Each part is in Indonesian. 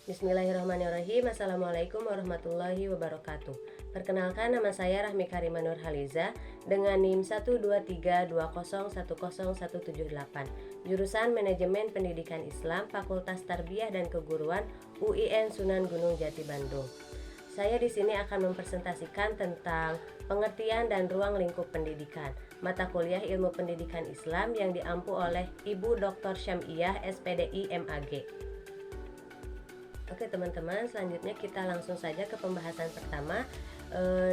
Bismillahirrahmanirrahim. Assalamualaikum warahmatullahi wabarakatuh. Perkenalkan, nama saya Rahmi Karima Nurhaliza dengan NIM 12320101178, jurusan Manajemen Pendidikan Islam, Fakultas Tarbiyah dan Keguruan UIN Sunan Gunung Jati Bandung. Saya di sini akan mempresentasikan tentang pengertian dan ruang lingkup pendidikan, mata kuliah Ilmu Pendidikan Islam yang diampu oleh Ibu Dr. Syamiyah SPDI MAG. Oke teman-teman, selanjutnya kita langsung saja ke pembahasan pertama.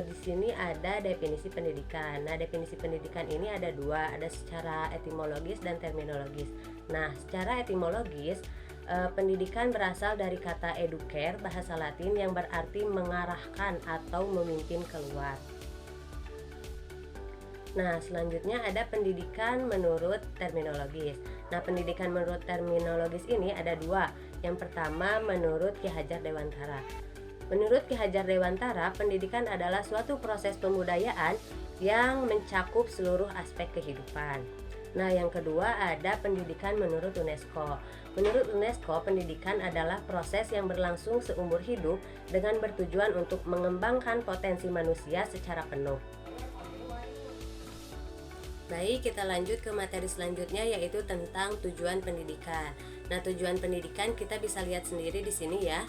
Di sini ada definisi pendidikan. Nah, definisi pendidikan ini ada dua, ada secara etimologis dan terminologis. Nah, secara etimologis, pendidikan berasal dari kata educare, bahasa Latin yang berarti mengarahkan atau memimpin keluar. Nah, selanjutnya ada pendidikan menurut terminologis. Nah, pendidikan menurut terminologis ini ada dua. Yang pertama, menurut Ki Hajar Dewantara. Menurut Ki Hajar Dewantara, pendidikan adalah suatu proses pembudayaan yang mencakup seluruh aspek kehidupan. Nah, yang kedua ada pendidikan menurut UNESCO. Menurut UNESCO, pendidikan adalah proses yang berlangsung seumur hidup dengan bertujuan untuk mengembangkan potensi manusia secara penuh. Baik, kita lanjut ke materi selanjutnya, yaitu tentang tujuan pendidikan. Nah, tujuan pendidikan kita bisa lihat sendiri di sini ya.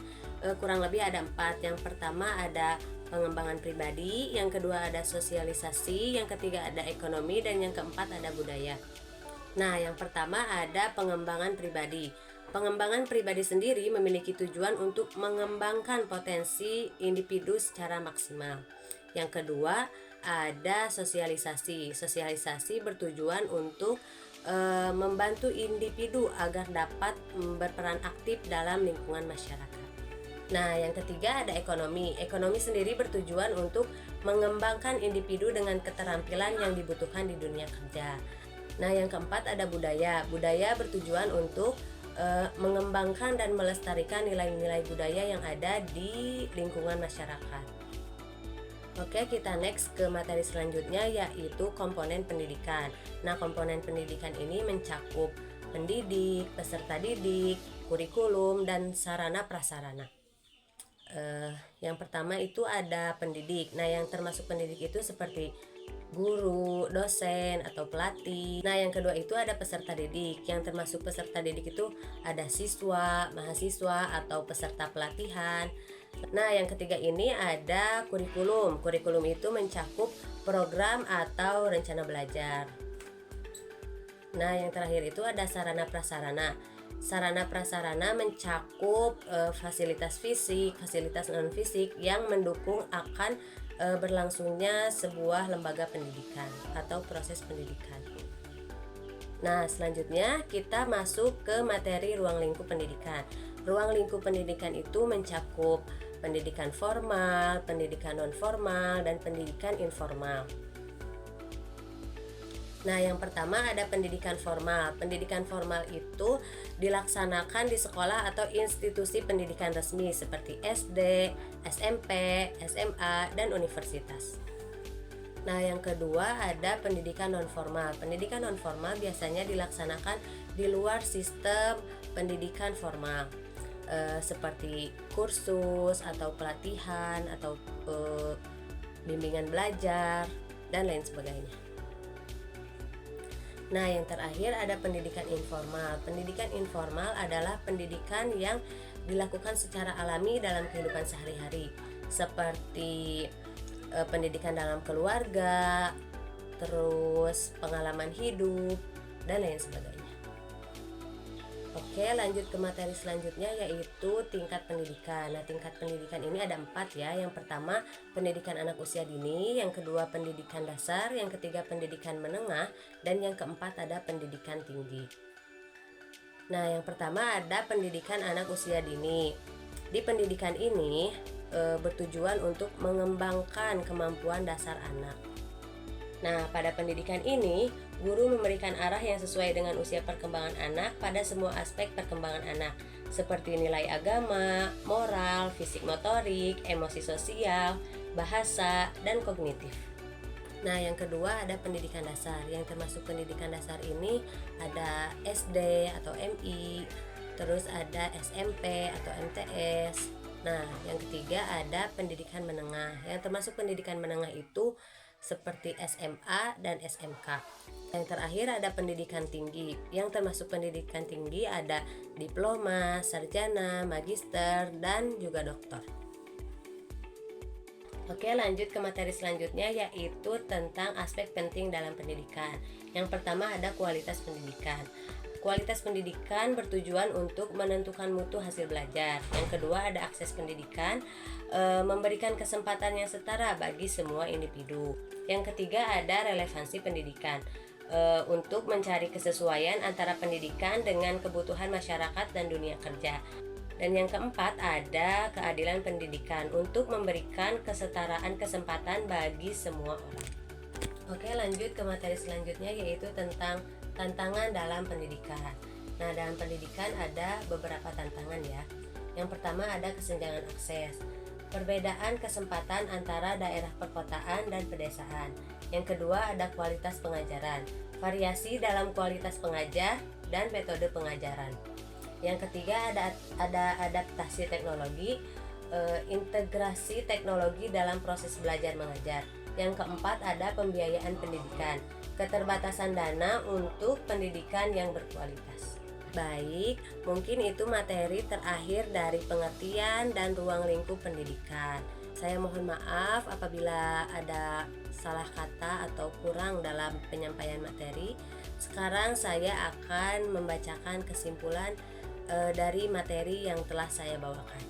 Kurang lebih ada 4. Yang pertama ada pengembangan pribadi, yang kedua ada sosialisasi, yang ketiga ada ekonomi, dan yang keempat ada budaya. Nah, yang pertama ada pengembangan pribadi. Pengembangan pribadi sendiri memiliki tujuan untuk mengembangkan potensi individu secara maksimal. Yang kedua ada sosialisasi. Sosialisasi bertujuan untuk membantu individu agar dapat berperan aktif dalam lingkungan masyarakat. Nah, yang ketiga ada ekonomi. Ekonomi sendiri bertujuan untuk mengembangkan individu dengan keterampilan yang dibutuhkan di dunia kerja. Nah, yang keempat ada budaya. Budaya bertujuan untuk mengembangkan dan melestarikan nilai-nilai budaya yang ada di lingkungan masyarakat. Oke, kita next ke materi selanjutnya, yaitu komponen pendidikan. Nah, komponen pendidikan ini mencakup pendidik, peserta didik, kurikulum, dan sarana prasarana. Yang pertama itu ada pendidik. Nah, yang termasuk pendidik itu seperti guru, dosen, atau pelatih. Nah, yang kedua itu ada peserta didik. Yang termasuk peserta didik itu ada siswa, mahasiswa, atau peserta pelatihan. Nah, yang ketiga ini ada kurikulum. Kurikulum itu mencakup program atau rencana belajar. Nah, yang terakhir itu ada sarana prasarana. Sarana prasarana mencakup fasilitas fisik, fasilitas non fisik yang mendukung akan berlangsungnya sebuah lembaga pendidikan atau proses pendidikan. Nah, selanjutnya kita masuk ke materi ruang lingkup pendidikan. Ruang lingkup pendidikan itu mencakup pendidikan formal, pendidikan non formal, dan pendidikan informal. Nah, yang pertama ada pendidikan formal. Pendidikan formal itu dilaksanakan di sekolah atau institusi pendidikan resmi seperti SD, SMP, SMA, dan universitas. Nah, yang kedua ada pendidikan non formal. Pendidikan non formal biasanya dilaksanakan di luar sistem pendidikan formal, seperti kursus atau pelatihan atau bimbingan belajar dan lain sebagainya. Nah, yang terakhir ada pendidikan informal. Pendidikan informal adalah pendidikan yang dilakukan secara alami dalam kehidupan sehari-hari, seperti pendidikan dalam keluarga, terus pengalaman hidup, dan lain sebagainya. Oke, lanjut ke materi selanjutnya, yaitu tingkat pendidikan. Nah, tingkat pendidikan ini ada 4 ya. Yang pertama pendidikan anak usia dini, yang kedua pendidikan dasar, yang ketiga pendidikan menengah, dan yang keempat ada pendidikan tinggi. Nah, yang pertama ada pendidikan anak usia dini. Di pendidikan ini bertujuan untuk mengembangkan kemampuan dasar anak. Nah, pada pendidikan ini, guru memberikan arah yang sesuai dengan usia perkembangan anak pada semua aspek perkembangan anak, seperti nilai agama, moral, fisik motorik, emosi sosial, bahasa, dan kognitif. Nah, yang kedua ada pendidikan dasar. Yang termasuk pendidikan dasar ini ada SD atau MI, terus ada SMP atau MTS. Nah, yang ketiga ada pendidikan menengah. Yang termasuk pendidikan menengah itu seperti SMA dan SMK. Yang terakhir ada pendidikan tinggi. Yang termasuk pendidikan tinggi ada diploma, sarjana, magister, dan juga doktor. Oke, lanjut ke materi selanjutnya, yaitu tentang aspek penting dalam pendidikan. Yang pertama ada kualitas pendidikan. Kualitas pendidikan bertujuan untuk menentukan mutu hasil belajar. Yang kedua ada akses pendidikan, memberikan kesempatan yang setara bagi semua individu. Yang ketiga ada relevansi pendidikan, untuk mencari kesesuaian antara pendidikan dengan kebutuhan masyarakat dan dunia kerja. Dan yang keempat ada keadilan pendidikan untuk memberikan kesetaraan kesempatan bagi semua orang. Oke, lanjut ke materi selanjutnya, yaitu tentang tantangan dalam pendidikan. Nah, dalam pendidikan ada beberapa tantangan ya. Yang pertama ada kesenjangan akses, perbedaan kesempatan antara daerah perkotaan dan pedesaan. Yang kedua ada kualitas pengajaran, variasi dalam kualitas pengajar dan metode pengajaran. Yang ketiga ada adaptasi teknologi, integrasi teknologi dalam proses belajar mengajar. Yang keempat ada pembiayaan pendidikan, keterbatasan dana untuk pendidikan yang berkualitas. Baik, mungkin itu materi terakhir dari pengertian dan ruang lingkup pendidikan. Saya mohon maaf apabila ada salah kata atau kurang dalam penyampaian materi. Sekarang saya akan membacakan kesimpulan dari materi yang telah saya bawakan.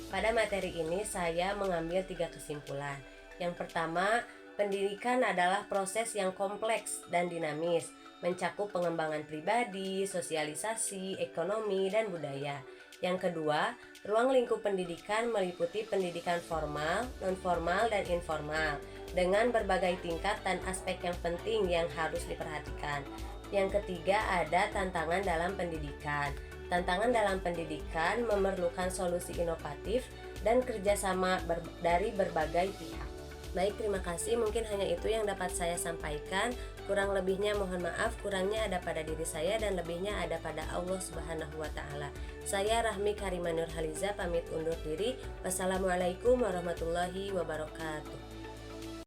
Pada materi ini saya mengambil 3 kesimpulan. Yang pertama, pendidikan adalah proses yang kompleks dan dinamis, mencakup pengembangan pribadi, sosialisasi, ekonomi, dan budaya. Yang kedua, ruang lingkup pendidikan meliputi pendidikan formal, non-formal, dan informal, dengan berbagai tingkat dan aspek yang penting yang harus diperhatikan. Yang ketiga ada tantangan dalam pendidikan. Tantangan dalam pendidikan memerlukan solusi inovatif dan kerjasama dari berbagai pihak. Baik, terima kasih. Mungkin hanya itu yang dapat saya sampaikan. Kurang lebihnya mohon maaf. Kurangnya ada pada diri saya dan lebihnya ada pada Allah Subhanahu wa Ta'ala. Saya Rahmi Karima Nurhaliza pamit undur diri. Wassalamualaikum warahmatullahi wabarakatuh.